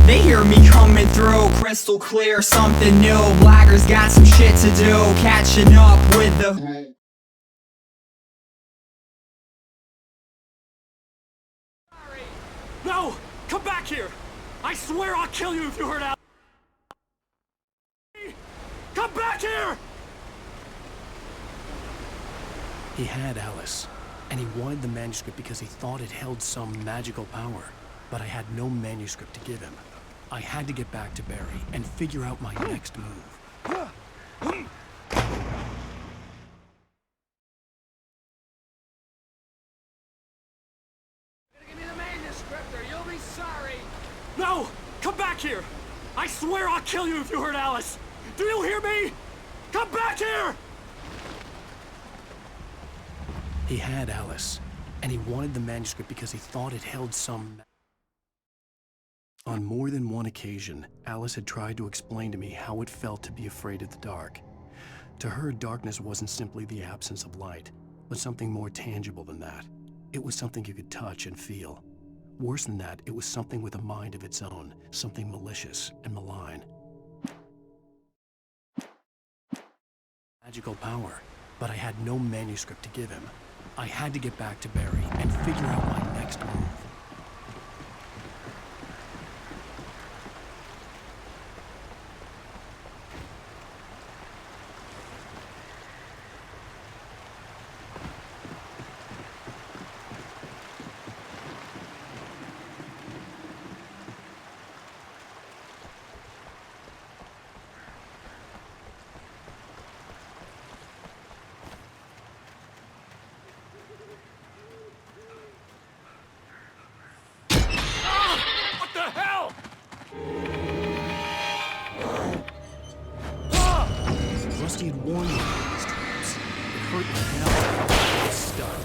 They hear me coming through, crystal clear, something new. Blaggers got some shit to do, catching up with the... No! Come back here! I swear I'll kill you if you hurt Alice! Come back here! He had Alice, and he wanted the manuscript because he thought it held some magical power. But I had no manuscript to give him. I had to get back to Barry and figure out my next move. Give me the manuscript or you'll be sorry! No! Come back here! I swear I'll kill you if you hurt Alice! Do you hear me? Come back here! He had Alice, and he wanted the manuscript because he thought it held some... On more than one occasion, Alice had tried to explain to me how it felt to be afraid of the dark. To her, darkness wasn't simply the absence of light, but something more tangible than that. It was something you could touch and feel. Worse than that, it was something with a mind of its own, something malicious and malign. Magical power, but I had no manuscript to give him. I had to get back to Barry and figure out my next move. Rusty had warned me about these traps. It hurt like hell. I was stuck.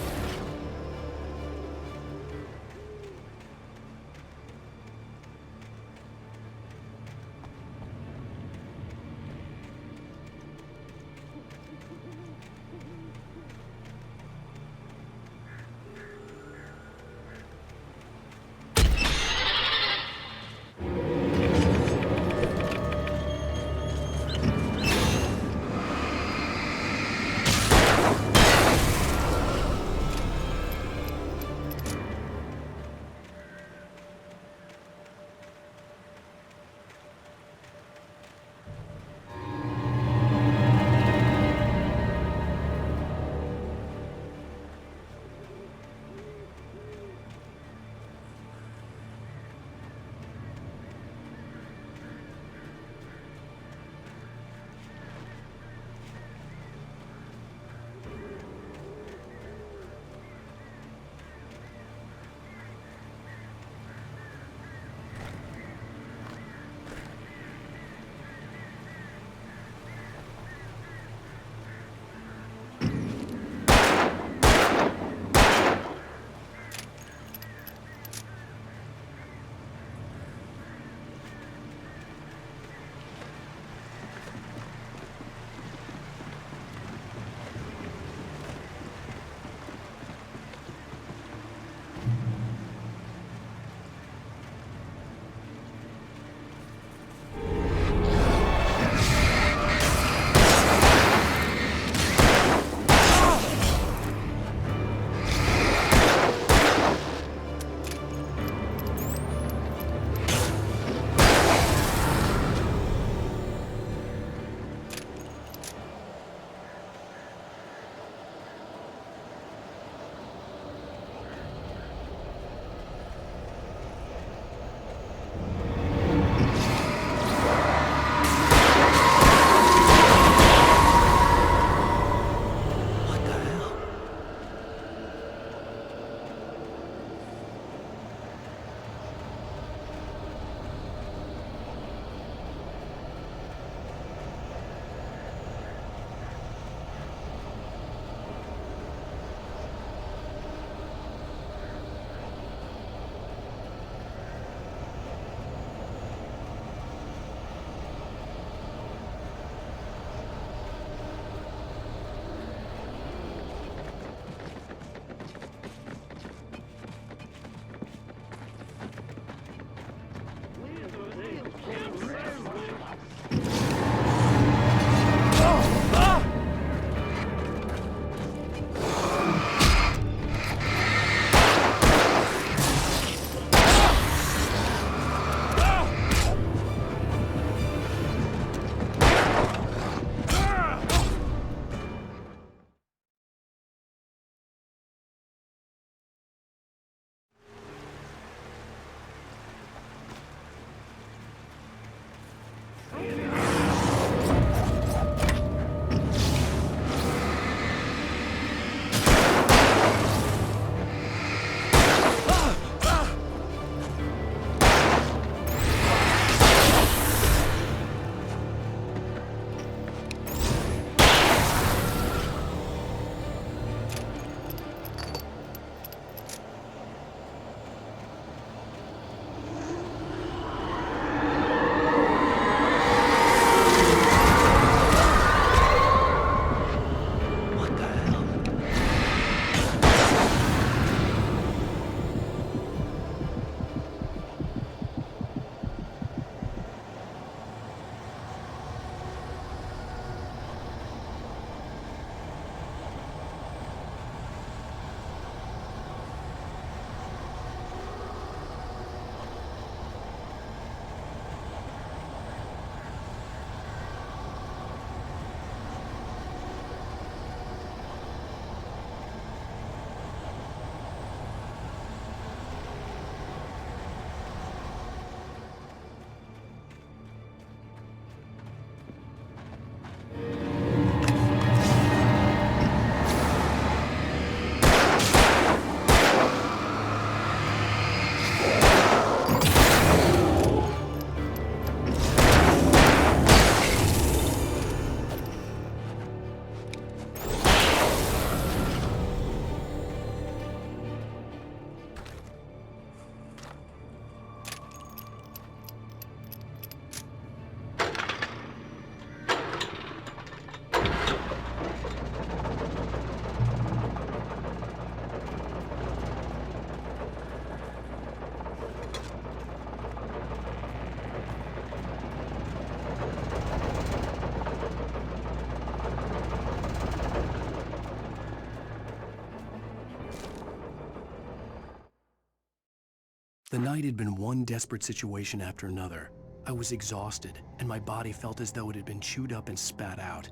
The night had been one desperate situation after another. I was exhausted, and my body felt as though it had been chewed up and spat out.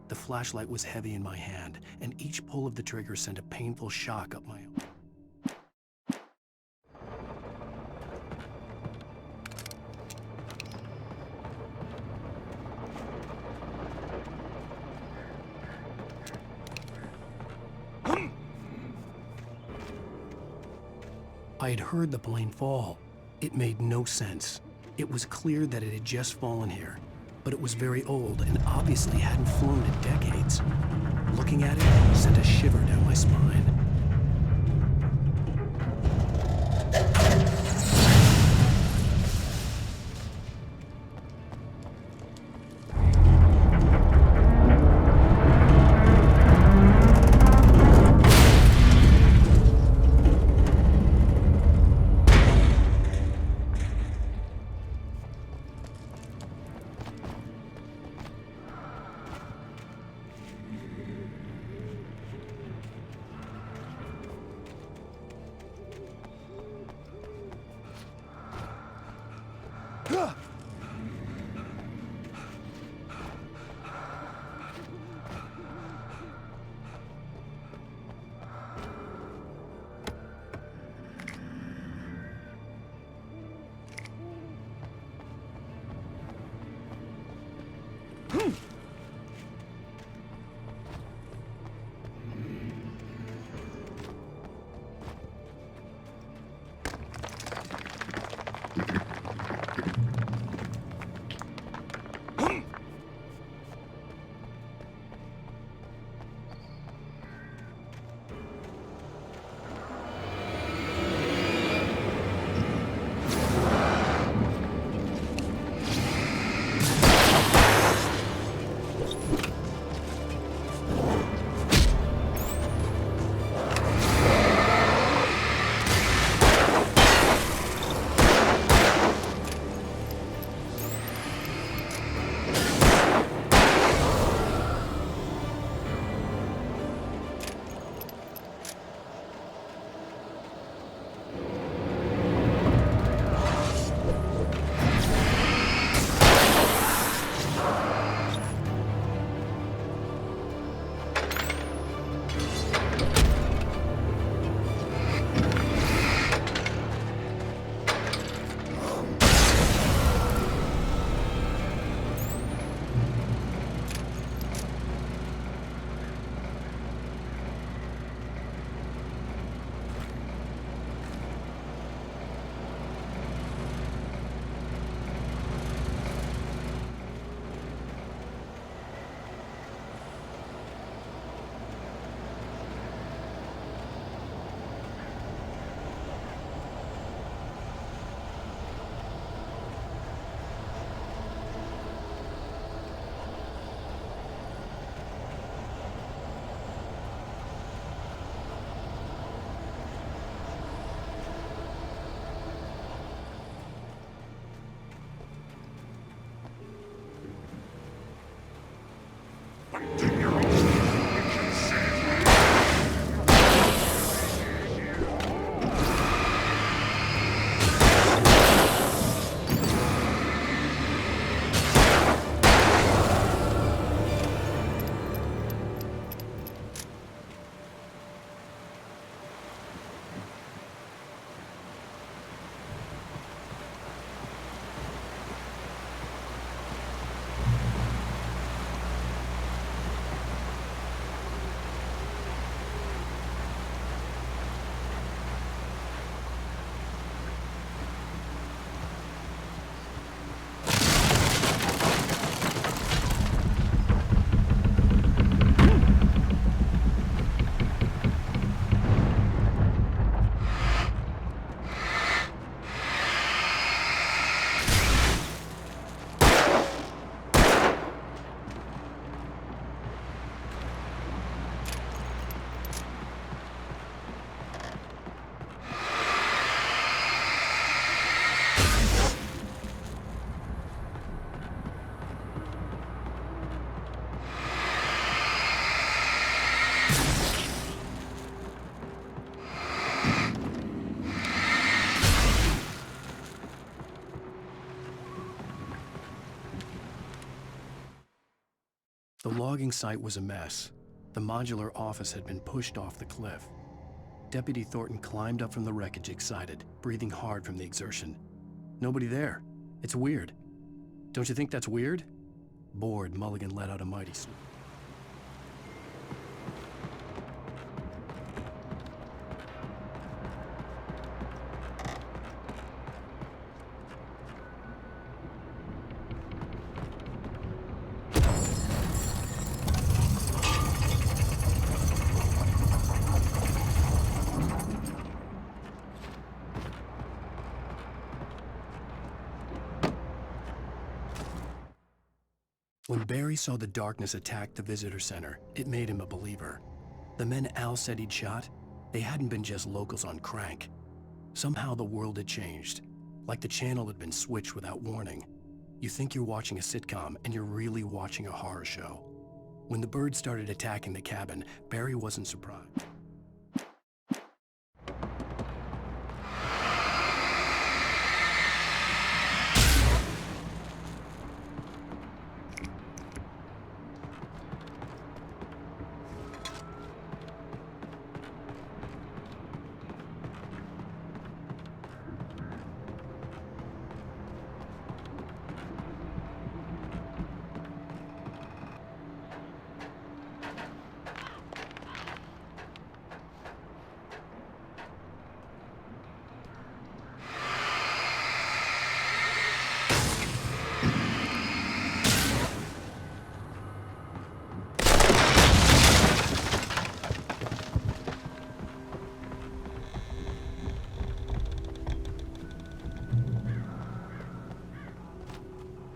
The flashlight was heavy in my hand, and each pull of the trigger sent a painful shock up my arm. I had heard the plane fall. It made no sense. It was clear that it had just fallen here, but it was very old and obviously hadn't flown in decades. Looking at it sent a shiver down my spine. The logging site was a mess. The modular office had been pushed off the cliff. Deputy Thornton climbed up from the wreckage excited, breathing hard from the exertion. Nobody there. It's weird. Don't you think that's weird? Bored, Mulligan let out a mighty snort. When Barry saw the darkness attack the visitor center, it made him a believer. The men Al said he'd shot, they hadn't been just locals on crank. Somehow the world had changed, like the channel had been switched without warning. You think you're watching a sitcom, and you're really watching a horror show. When the birds started attacking the cabin, Barry wasn't surprised.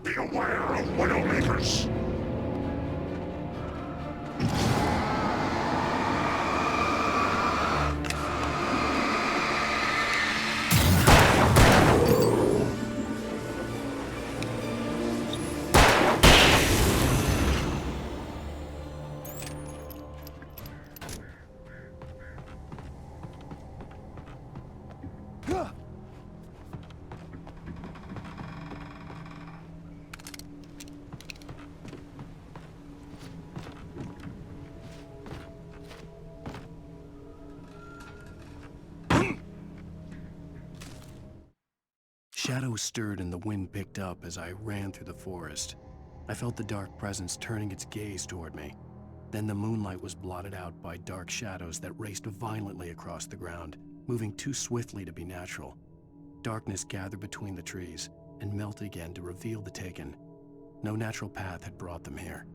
Beware of Widowmakers! Shadows stirred and the wind picked up as I ran through the forest. I felt the dark presence turning its gaze toward me. Then the moonlight was blotted out by dark shadows that raced violently across the ground, moving too swiftly to be natural. Darkness gathered between the trees and melted again to reveal the Taken. No natural path had brought them here.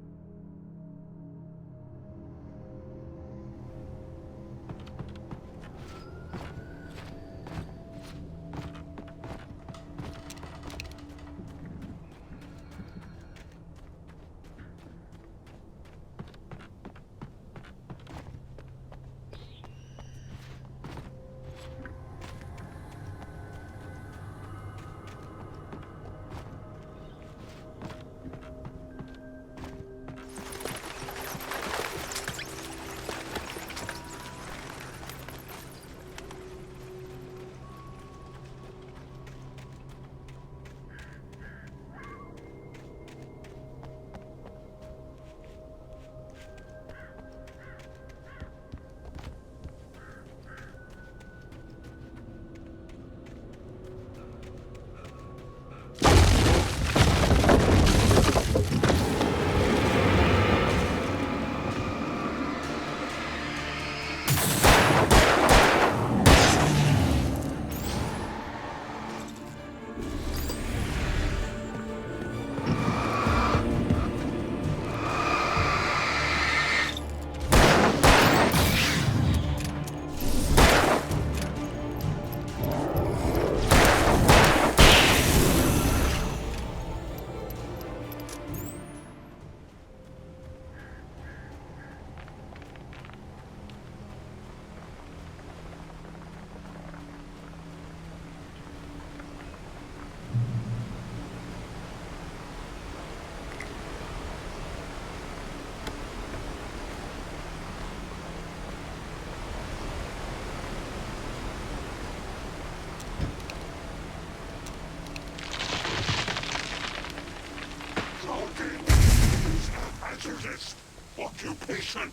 occupation.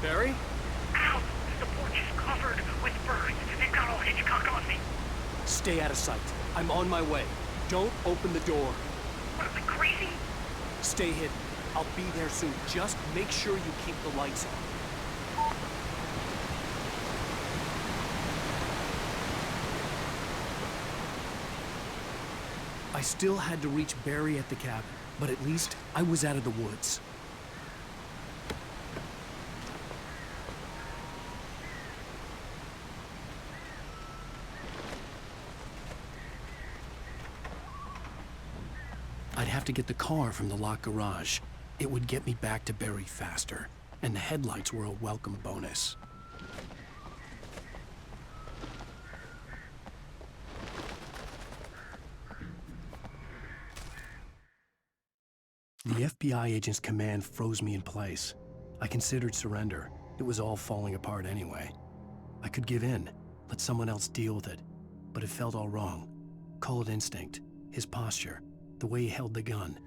Barry? Ow! The porch is covered with birds. They've got all Hitchcock on me. Stay out of sight. I'm on my way. Don't open the door. What, am I crazy? Stay hidden. I'll be there soon. Just make sure you keep the lights on. I still had to reach Barry at the cabin, but at least I was out of the woods. I'd have to get the car from the locked garage. It would get me back to Barry faster, and the headlights were a welcome bonus. The FBI agent's command froze me in place. I considered surrender. It was all falling apart anyway. I could give in, let someone else deal with it, but it felt all wrong. Call it instinct, his posture, the way he held the gun.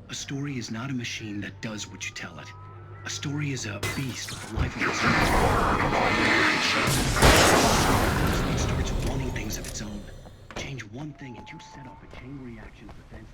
A story is not a machine that does what you tell it. A story is a beast with a life of its own. It starts wanting things of its own. Change one thing and you set off a chain reaction of events.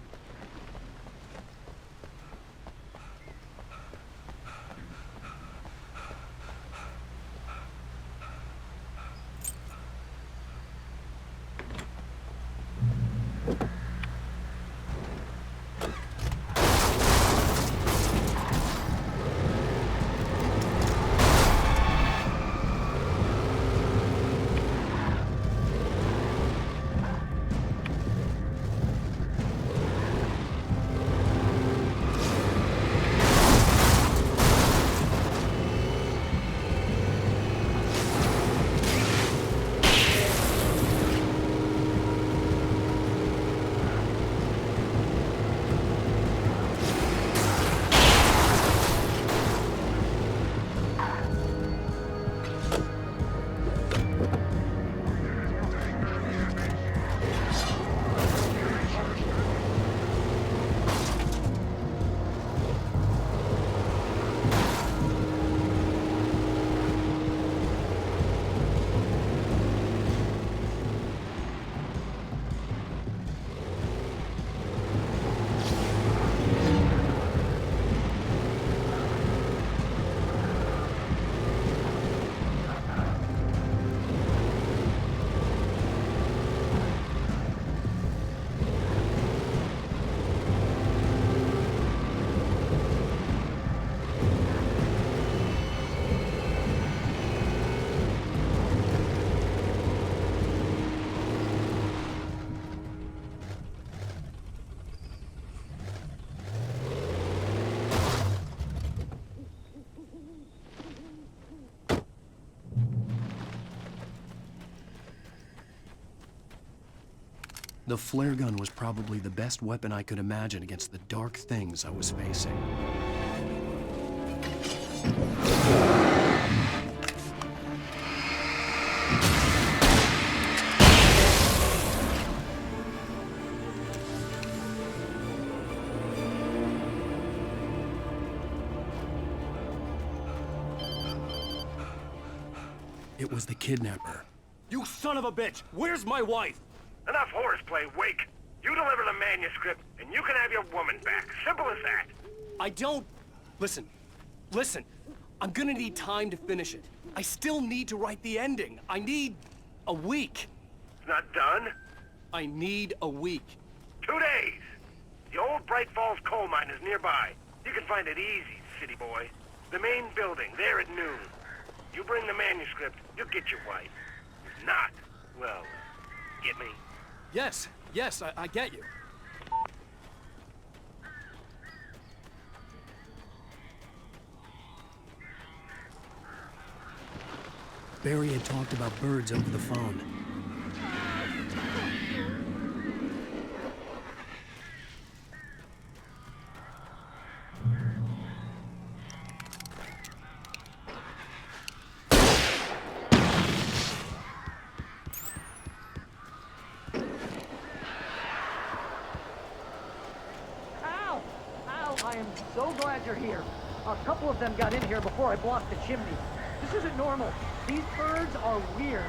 The flare gun was probably the best weapon I could imagine against the dark things I was facing. It was the kidnapper. You son of a bitch! Where's my wife? Enough horseplay, Wake. You deliver the manuscript, and you can have your woman back. Simple as that. I don't... Listen. I'm gonna need time to finish it. I still need to write the ending. I need a week. It's not done. I need a week. 2 days. The old Bright Falls coal mine is nearby. You can find it easy, city boy. The main building, there at noon. You bring the manuscript, you'll get your wife. If not, well, get me? Yes, I get you. Barry had talked about birds over the phone. I am so glad you're here. A couple of them got in here before I blocked the chimney. This isn't normal. These birds are weird.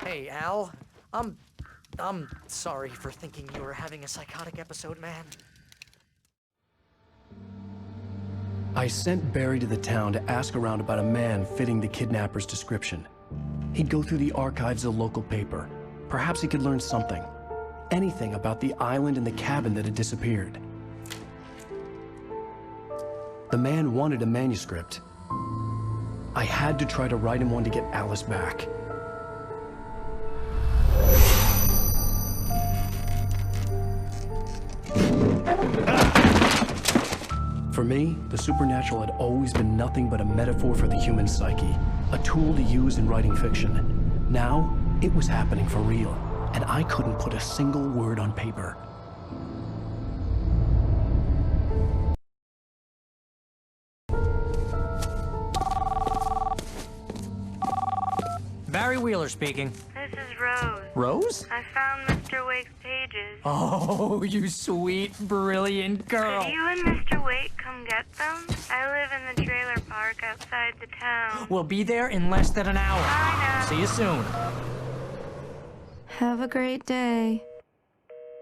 Hey, Al. I'm sorry for thinking you were having a psychotic episode, man. I sent Barry to the town to ask around about a man fitting the kidnapper's description. He'd go through the archives of the local paper. Perhaps he could learn something. Anything about the island and the cabin that had disappeared. The man wanted a manuscript. I had to try to write him one to get Alice back. For me, the supernatural had always been nothing but a metaphor for the human psyche, a tool to use in writing fiction. Now, it was happening for real, and I couldn't put a single word on paper. Barry Wheeler speaking. This is Rose. Rose? I found Mr. Wake's pages. Oh, you sweet, brilliant girl. Could you and Mr. Wake come get them? I live in the trailer park outside the town. We'll be there in less than an hour. I know. See you soon. Have a great day.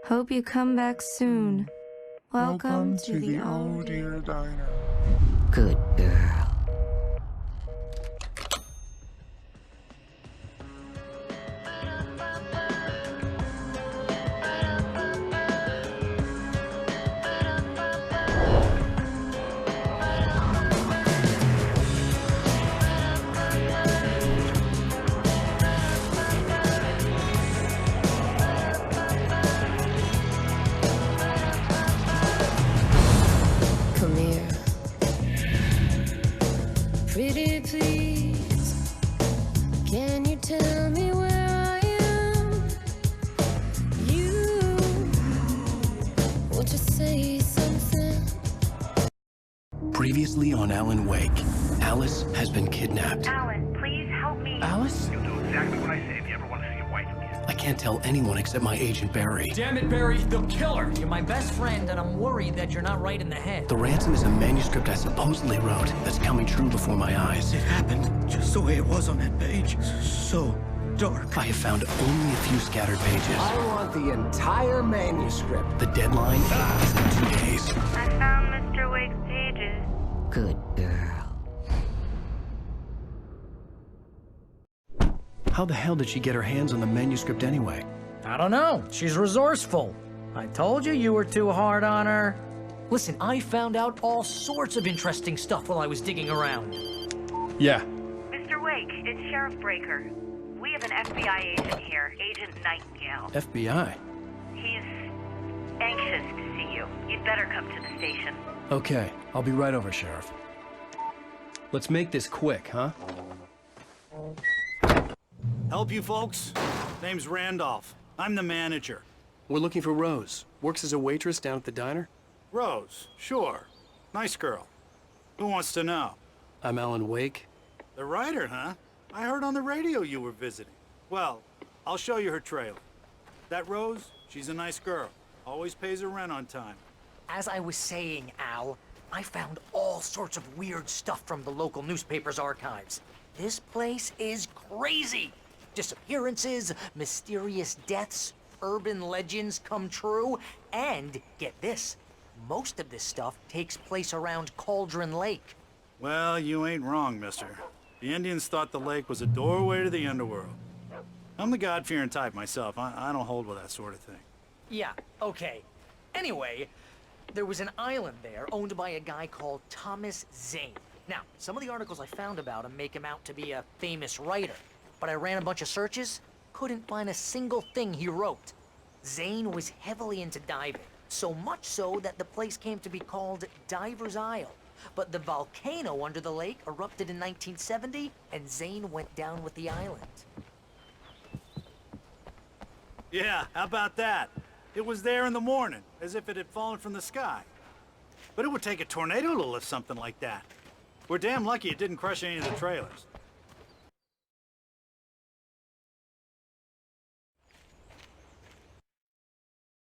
Hope you come back soon. Welcome to the Oh Dear Diner. Good girl. Come here. Pretty please, can you tell me where I am? You, won't you say something? Previously on Alan Wake, Alice has been kidnapped. Alan, please help me. Alice? You'll do exactly what I say if you ever want to see your wife again. I can't tell anyone except my agent Barry. Damn it, Barry, they'll kill her. You're my best friend, and I'm worried that you're not right in the head. The ransom is a manuscript I supposedly wrote that's coming true before my eyes. It happened just the way it was on that page. So dark. I have found only a few scattered pages. I want the entire manuscript. The deadline is in 2 days. I found Mr. Wake's pages. Good girl. How the hell did she get her hands on the manuscript anyway? I don't know. She's resourceful. I told you you were too hard on her. Listen, I found out all sorts of interesting stuff while I was digging around. Yeah. Mr. Wake, it's Sheriff Breaker. We have an FBI agent here, Agent Nightingale. FBI? He's anxious to see you. You'd better come to the station. Okay, I'll be right over, Sheriff. Let's make this quick, huh? Help you folks? Name's Randolph. I'm the manager. We're looking for Rose. Works as a waitress down at the diner. Rose, sure. Nice girl. Who wants to know? I'm Alan Wake. The writer, huh? I heard on the radio you were visiting. Well, I'll show you her trailer. That Rose, she's a nice girl. Always pays her rent on time. As I was saying, Al, I found all sorts of weird stuff from the local newspaper's archives. This place is crazy. Disappearances, mysterious deaths, urban legends come true, and get this, most of this stuff takes place around Cauldron Lake. Well, you ain't wrong, mister. The Indians thought the lake was a doorway to the underworld. I'm the God-fearing type myself. I don't hold with that sort of thing. Yeah, okay. Anyway, there was an island there owned by a guy called Thomas Zane. Now, some of the articles I found about him make him out to be a famous writer, but I ran a bunch of searches, couldn't find a single thing he wrote. Zane was heavily into diving, so much so that the place came to be called Diver's Isle. But the volcano under the lake erupted in 1970, and Zane went down with the island. Yeah, how about that? It was there in the morning, as if it had fallen from the sky. But it would take a tornado to lift something like that. We're damn lucky it didn't crush any of the trailers.